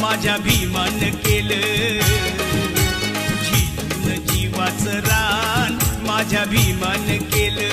माझ्या भीमान केलं, झिजून जीवाचं रान माझ्या भीमान केलं.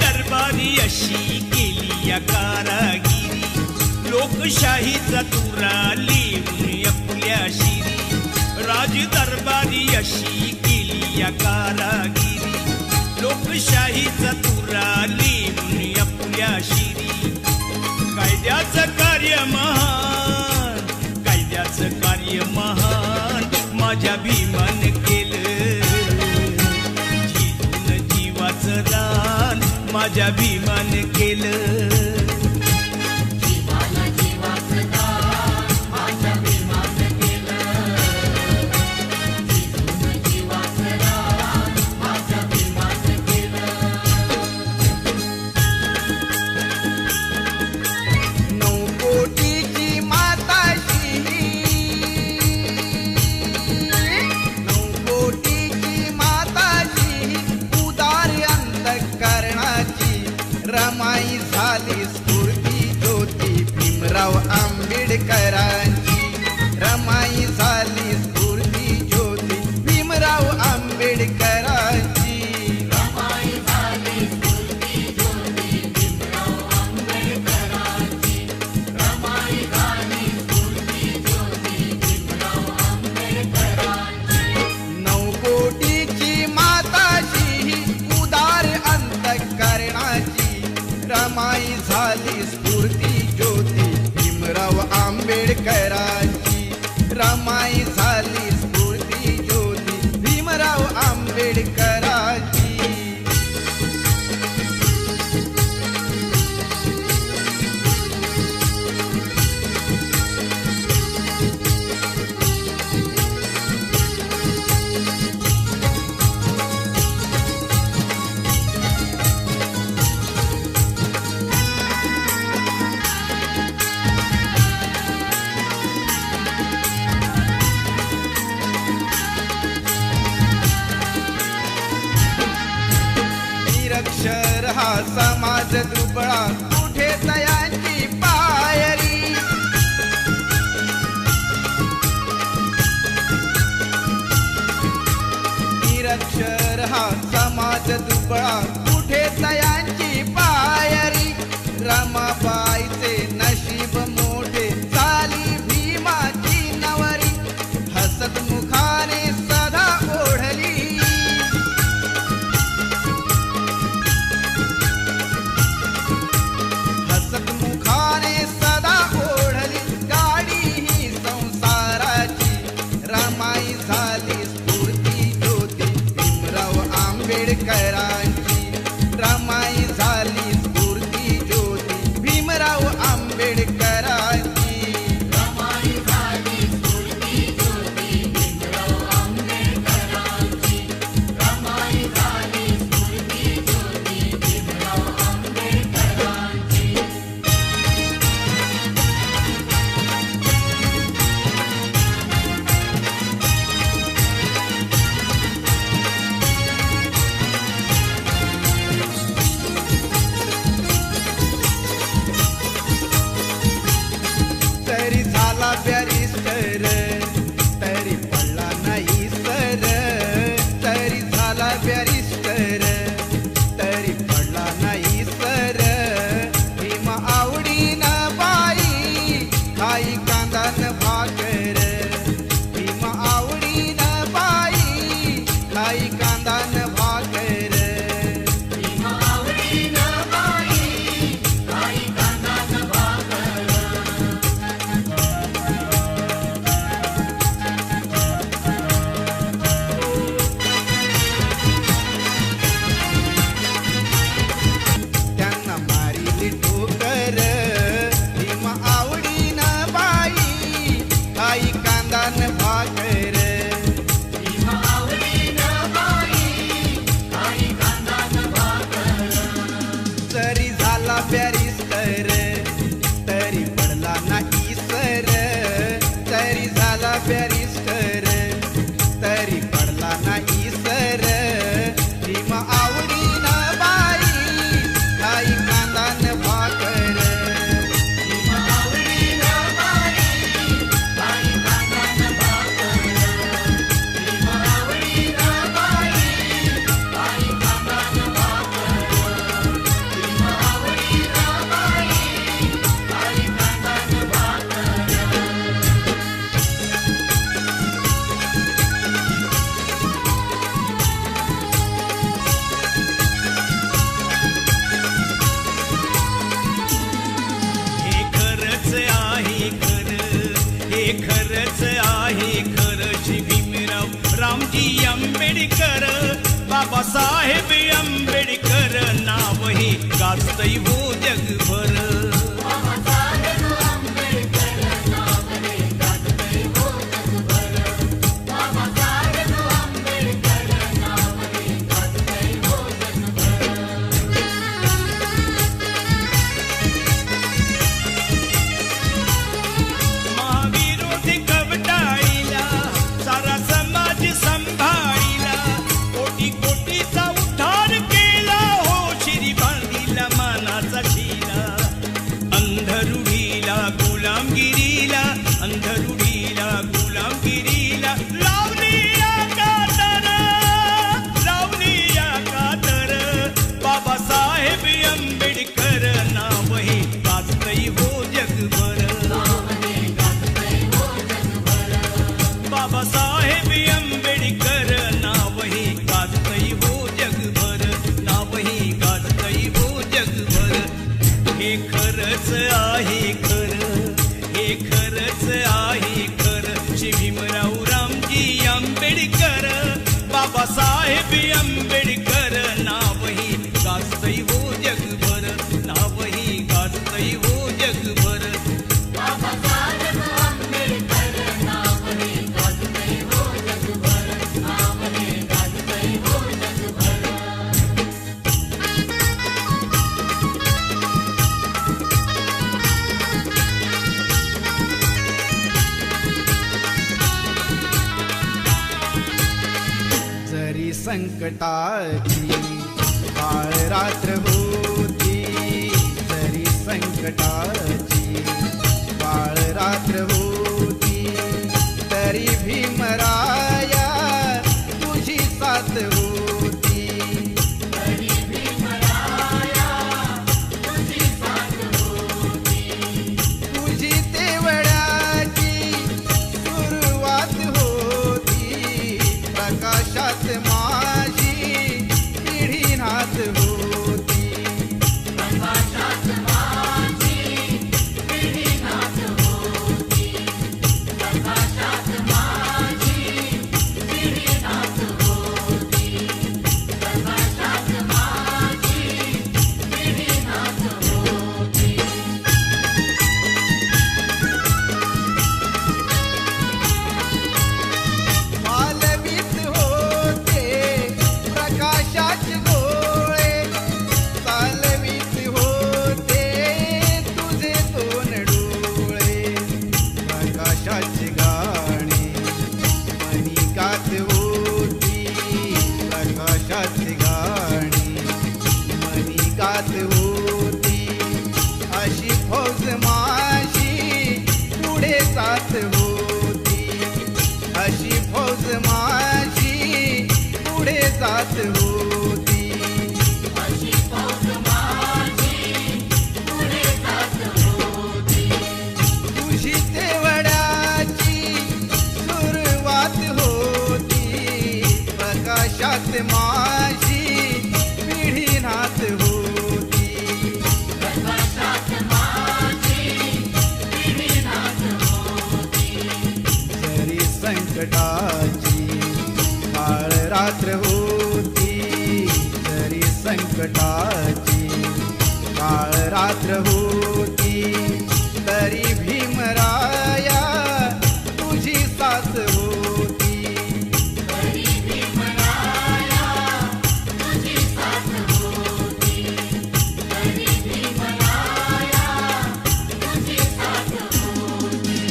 दरबारी अशी केली या कारागिरी, लोकशाहीचा तुरा लिहून आपल्या शिरी. राज दरबारी अशी केली या कारागिरी, लोकशाहीचा तुरा लिहून आपल्या शिरी. कायद्याचं कार्य महान, कायद्याचं कार्य महान माझ्या भीमान केलं, झिजून जीवाचं रान माझ्या भीमान केलं. जीवाला जीवाचं दान माझ्या भीमान केलं, झिजून जीवाचं रान माझ्या भीमान केलं. 9 कोटीची माताशी, 9 कोटीची माताशी उदार अंतःकरणाची रमाई झाली स्फूर्ती ज्योती भीमराव आंबेडकरांची. रमाई झाली स्फूर्ती ज्योती भीमराव आंबेडकरांची. रमाई झाली स्फूर्ती ज्योती भीमराव आंबेडकरांची. रमाई झाली स्फूर्ती ज्योती भीमराव आंबेडकरांची. 9 कोटीची माताशी उदार अंतःकरणाची रमाई झाली स्फूर्ती ज्योती भीमराव आंबेडकरांची. रमाई झाली स्फूर्ती ज्योती भीमराव आंबेडकरांची. निरक्षर हा समाज दुबळा कुठे तयांची पायरी. निरक्षर हा समाज दुबळा कुठे तयांची पायरी. रमाबाईचे नशीब मोठे झाली भीमाची नवरी. हसत मुखाने सदा ओढली, हसत मुखाने सदा ओढली गाडी ही संसाराची. रमाई झाली स्फूर्ती ज्योती भीमराव आंबेडकरांची. रमाई झाली स्फूर्ती ज्योती भीमराव आंबेडकरांची. रमाई झाली स्फूर्ती ज्योती भीमराव आंबेडकरांची. रमाई झाली स्फूर्ती ज्योती भीमराव आंबेडकरांची. बाबासाहेब आंबेडकर नाव हे गाजतय हो जगभर बाबासाहेब आंबेडकर नाव हे गाजतय हो जगभर. बाबासाहेब आंबेडकर नाव हे गाजतय हो जगभर. महाविरोधी कवटाळीला सारा समाज संभाळीला कोटी कोटीचा उद्धार केला हो शिरी बांधिला मानाचा शिला अंधरुढीला गुलामगिरीला अंधरुढीला गुलामगिरीला लावली या कातर बाबासाहेब आंबेडकर नाव हे गाजतय हो जगभर बाबासाहेब आंबेडकर नाव हे गाजतय हो जगभर नाव हे गाजतय हो जगभर हे खरंच आहे खरं हे खरंच आहे खरं श्री भीमराव रामजी आंबेडकर बाबासाहेब आंबेडकर नाव हे गाजतय हो जगभर नाव हे गाजतय हो जगभर बाबासाहेब आंबेडकर नाव हे गाजतय हो जगभर. नाव हे गाजतय हो जगभर. जरी संकटाची काळ रात्र होती जरी संकटाची काळ रात्र होती तरी भीमराया तुझी साथ होती तरी भीमराया तुझी साथ होती. तुझी तेवढ्याची सुरुवात होती प्रकाशात माझी पिढी नाथ होती प्रकाशात माझी पिढी नाथ होती. प्रकाशात माझी पिढी नाथ होती. प्रकाशात माझी पिढी नाथ होती. मालवीत होते प्रकाशाचे गोळे चालवीत होते तुझे दोन डोळे प्रकाशाची गाणी मनी गात होती प्रकाशाची गाणी मनी गात होती अशी फौज माझी पुढे जात होती अशी फौज माझी पुढे जात होती अशी फौज माझी पुढे जात होती. तुझी तेवढ्याची सुरुवात होती प्रकाशात माझी पिढी नाथ होती प्रकाशात माझी पिढी नाथ होती. जरी संकटाची काळ रात्र होती जरी संकटाची काळ रात्र होती तरी भीमराया तुझी साथ होती तरी भीमराया तुझी साथ होती. तरी भीमराया तुझी साथ होती.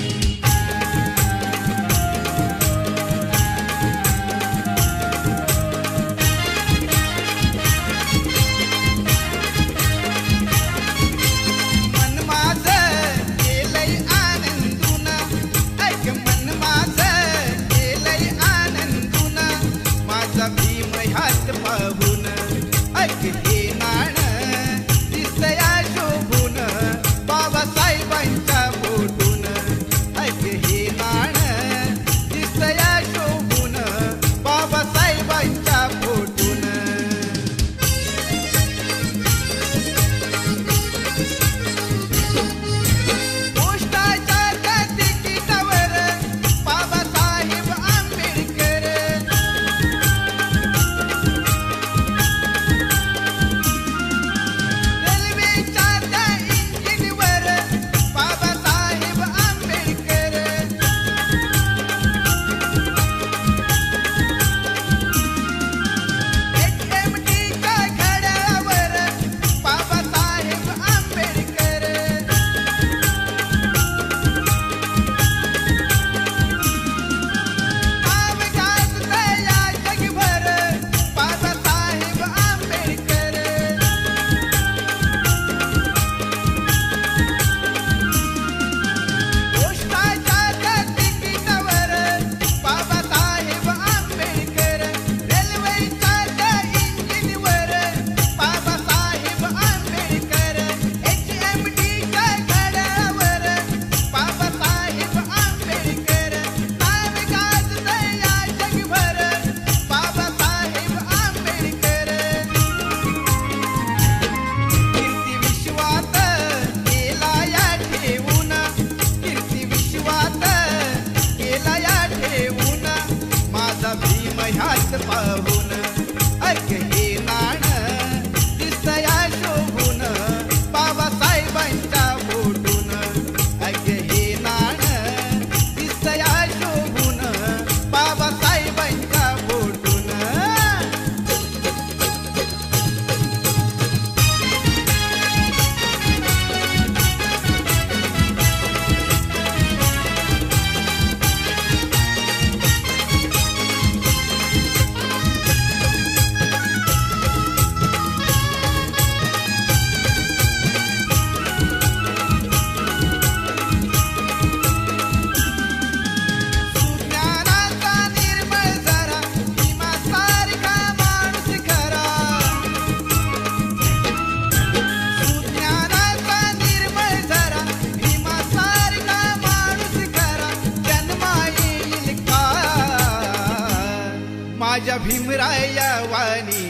वाणी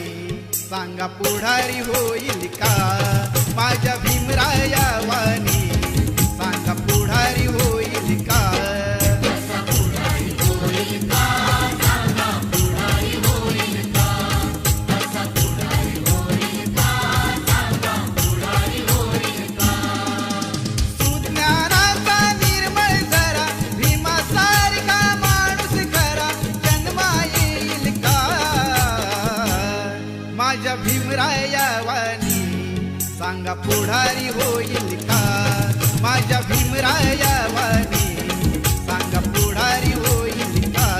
सांगा पुढारी होईल का माझ्या भीमराया वाणी सांगा पुढारी होईल का सुज्ञानाचा निर्मळ जरा भीमासारखा माणूस खरा जन्मा येईल का माझ्या भीमराया वाणी सांगा पुढारी होईल का माझ्या भीमराया वाणी सांगा पुढारी होईल का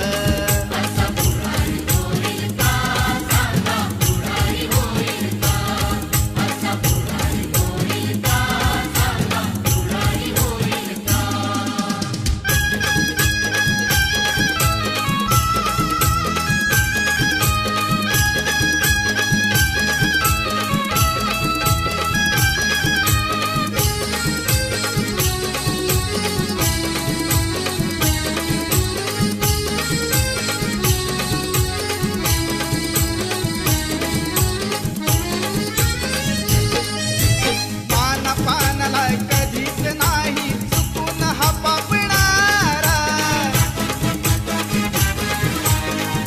पानाला कधीच नाही चुकून हा पापणारा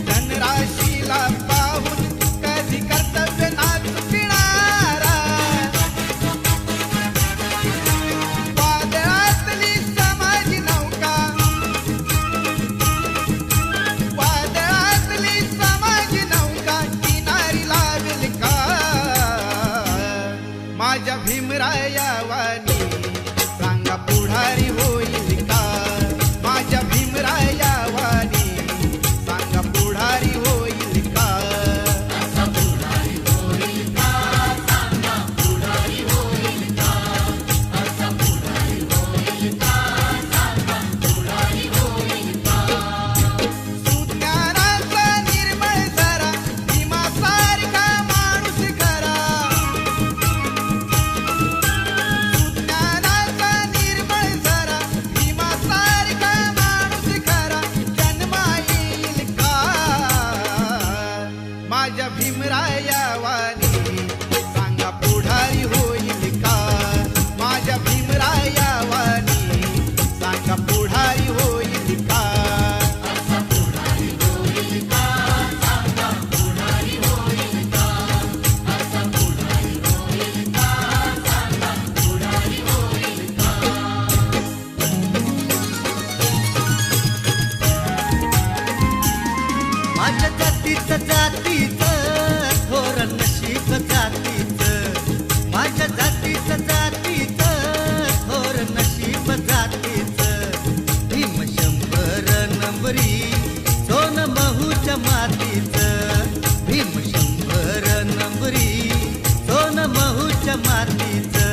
धनराशीला पाहून कधी कर्तव्य ना चुकणारा वादळातली समाजी नौका वादळातली समाजी नौका किनारी लावेल का माझ्या भीमराया वाणी सांगा पुढारी होईल का माझ्या भीमराया वाणी सांगा पुढारी होईल का सुज्ञानाचा निर्मळ जरा भीमासारखा माणूस खरा सुज्ञानाचा निर्मळ जरा भीमासारखा माणूस खरा जन्मा येईल का माझ्या भीमराया वाणी सांगा पुढारी होईल का माझ्या भीमराया वाणी सांगा पुढारी होईल का माझ्या जातीचं जातीचं थोर नशीब जातीचं माझ्या जातीचं जातीचं थोर नशीब जातीचं भीम 100 नंबरी सोन महूच्या मातीचं भीम 100 नंबरी सोन महूच्या मातीचं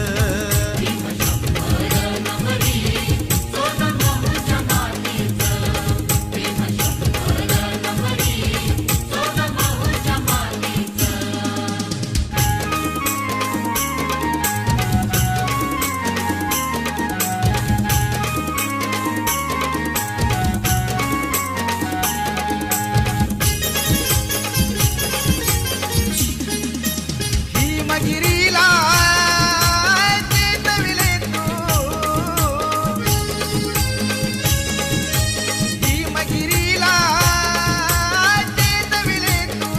भीमगिरीला चेतविले तू भीमगिरीला चेतविले तू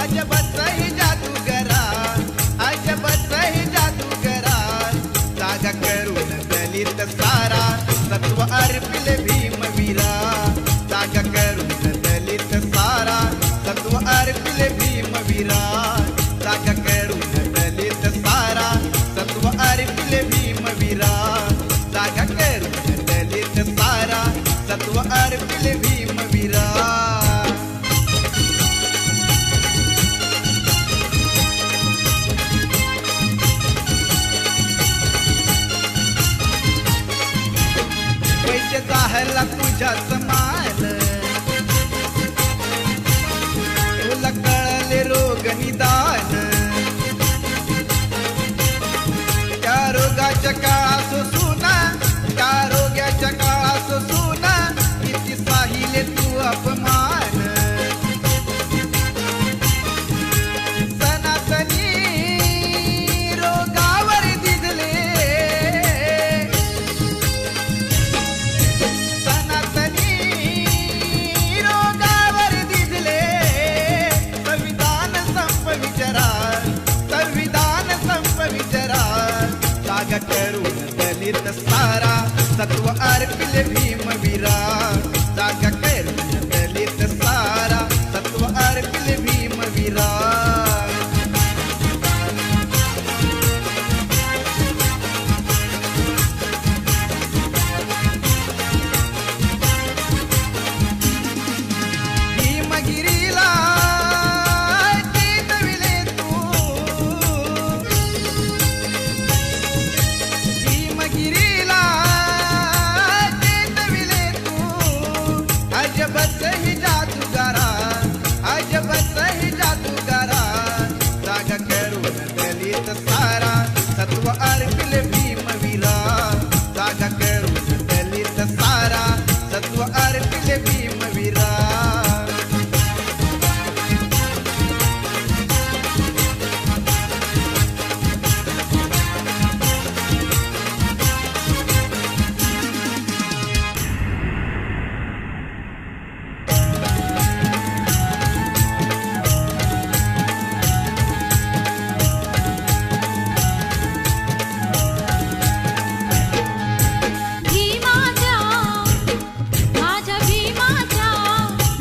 अजबच ही जादूगरा अजबच ही जादूगरा जागा करून दलित सारा सत्व अर्पिले भीमवीरा जागा करून दलित सारा सत्व अर्पिले भीमवीरा जागा करून दलित सारा सत्व अर्पिले भीमवीरा जागा करून दलित सारा सत्व अर्पिले भीमवीरा पैसे जाहला तुझ्या समाल तुला कळ सत्व अर्पिले भीमवीरा जागा करून दलित सारा सत्व अर्पिले भीमवीरा भीमगिरीला चेतविले तू भीमगिरीला चेतविले तू अजबच ही जादूगारा अजबच ही जादूगारा जागा करून दलित सारा सत्व अर्पिले भीमवीरा जागा करून दलित सारा सत्व अर्पिले भीमवीरा भीमाच्या माझ्या भीमाच्या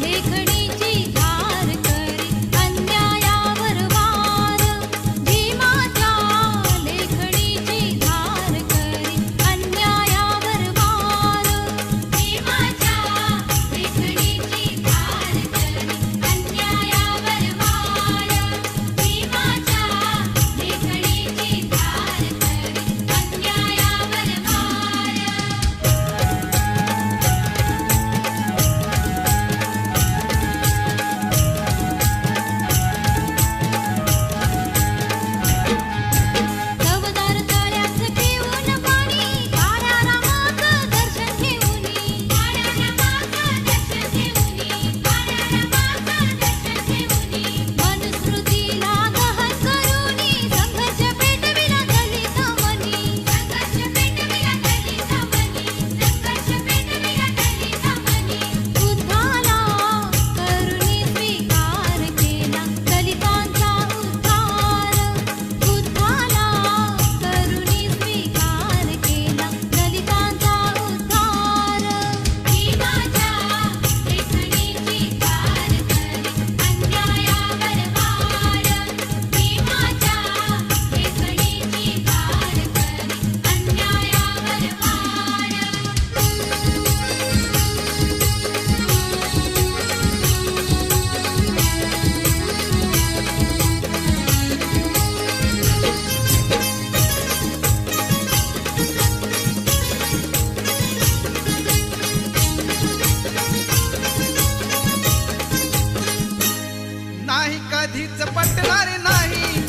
लेखणीची धार करी अन्यायावर वार भीमाच्या लेखणीची धार करी अन्यायावर वार भीमाच्या लेखणीची धार करी अन्यायावर वार भीमाच्या लेखणीची धार करी अन्यायावर वार नवदार ताऱ्याचं घेऊन पाणी काळ्या रामाचं दर्शन घेऊनी काळ्या रामाचं दर्शन घेऊनी काळ्या रामाचं दर्शन घेऊनी मनुस्मृतीला दहन करूनी संघर्ष पेटविला दलित मनी संघर्ष पेटविला दलित मनी संघर्ष पेटविला दलित मनी बुद्धाला करुणी स्वीकार केला दलितांचा उद्धार बुद्धाला करुणी स्वीकार केला दलितांचा उद्धार भीमाच्या लेखणीची धार करी अन्यायावर वार भीमाच्या लेखणीची धार करी अन्यायावर नाही कधीच पटणार नाही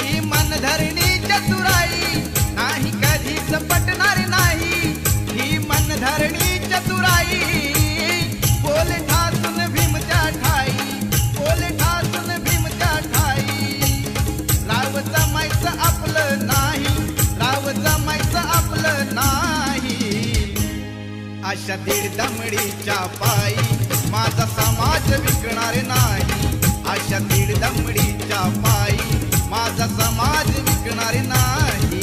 ही मनधरणी चतुराई नाही कधीच पटणार नाही ही मनधरणी चतुराई बोल ठासून भीमच्या ठाई बोल ठासून भीमच्या ठाई राव जमायचं आपलं नाही राव जमायचं आपलं नाही अशा दीड दमडीच्या पायी माझा समाज विकणार नाही अशा दीड दमडीच्या पायी माझा समाज विकणार नाही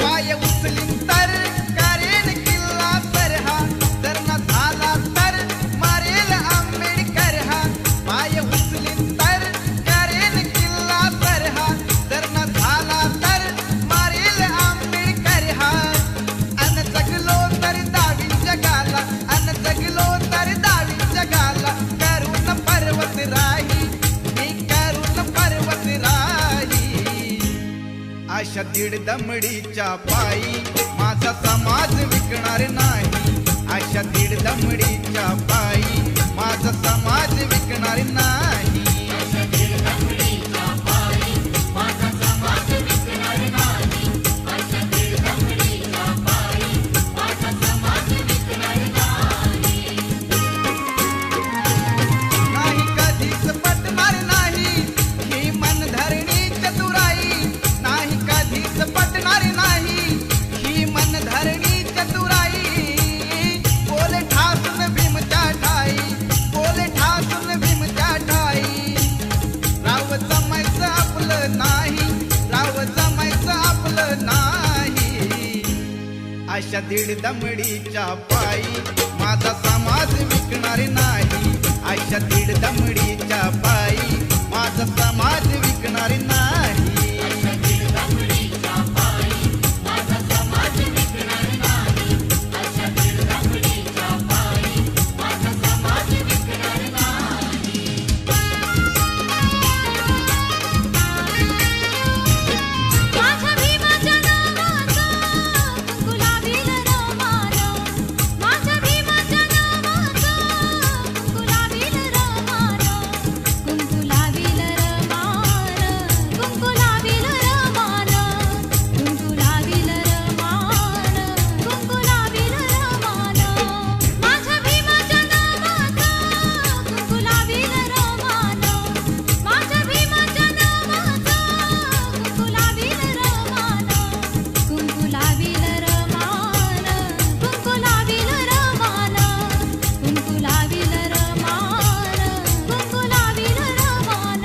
पाय उचलीन तर करेन किल्ला सरहा जर न झाला तर मारेल आंबेडकर हा पाय उचलीन तर करेन किल्ला सरहा जर न झाला तर मारेल आंबेडकर हा अन जगलो तर दावीन जगाला अन जगलो तर दावीन जगाला करून पर्वत राही मी करून पर्वत राही अशा दीड दमडीच्या पायी माझा समाज विकणार नाही अशा दीड दमडीच्या पायी माझा समाज विकणार नाही माझा समाज विकणार नाही. आईच्या दीड दमडीच्या पायी माझा समाज विकणार नाही. आईच्या दीड दमडीच्या पायी माझा समाज विकणार नाही. माझ्या भीमाच्या नावाचं गुलाबील रमान, माझ्या भीमाच्या नावाचं गुलाबील रमान, गुलाबील रमान, गुलाबील रमान, गुलाबील रमान, गुलाबील रमान. माझ्या भीमाच्या नावाचं गुलाबील रमान, माझ्या भीमाच्या नावाचं गुलाबील रमान, गुलाबील रमान, गुलाबील रमान, गुलाबील रमान, गुलाबील रमान.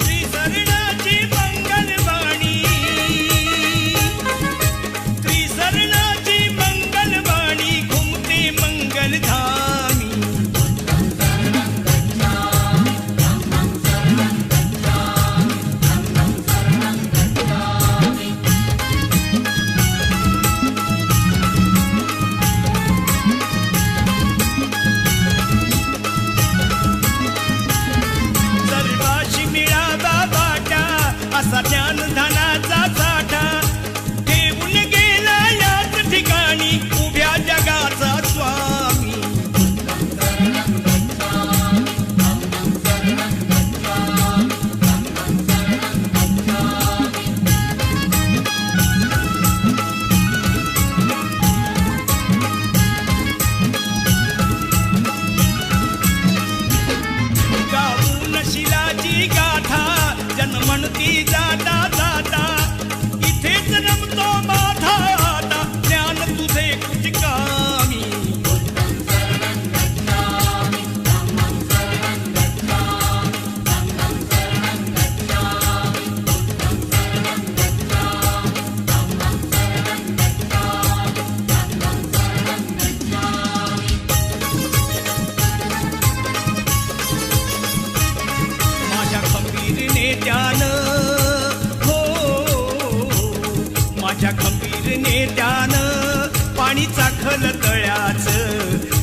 त्रिसरणाची मंगलवाणी, त्रिसरणाची मंगलवाणी घुमते मंगलधामी. सर्वाशी मिळावा वाटा असा ज्ञानधनाचा साठा, ठेवून गेला याच ठिकाणी उभ्या जगाचा स्वामी. गाऊन शिलाची गाथा जन्मणती जाता जाता, इथेच रमतो माझा आता ज्ञान तुझे कुचकामी. माझ्या खंबीर नेत्यानं, हो माझ्या खंबीर नेत्यानं पाणी चाखल तळ्याचं,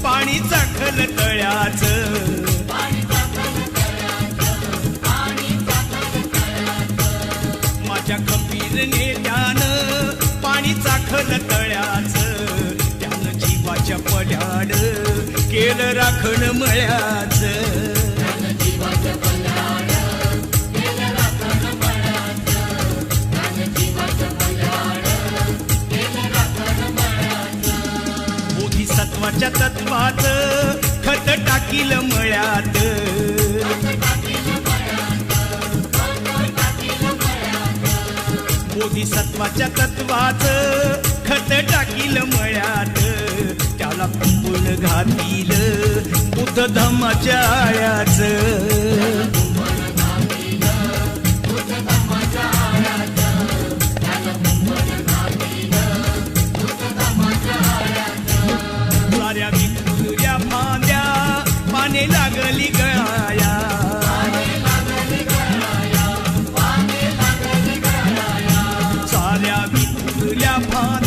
पाणी चाखल तळ्याचं. माझ्या खंबीर नेत्यानं पाणी चाखल तळ्याचं, त्यानं जीवाच्या पल्याड केलं राखण मळ्याचं. बोधिसत्वाच्या तत्वाचं खत टाकील मळ्यात, बोधिसत्वाच्या तत्वाचं खत टाकील मळ्यात, त्याला कुंपण घातील बुद्ध धम्माच्या आळ्याचं. साऱ्या विखुरल्या फांद्या पाने लागली गळाया, साऱ्या विखुरल्या फांद्या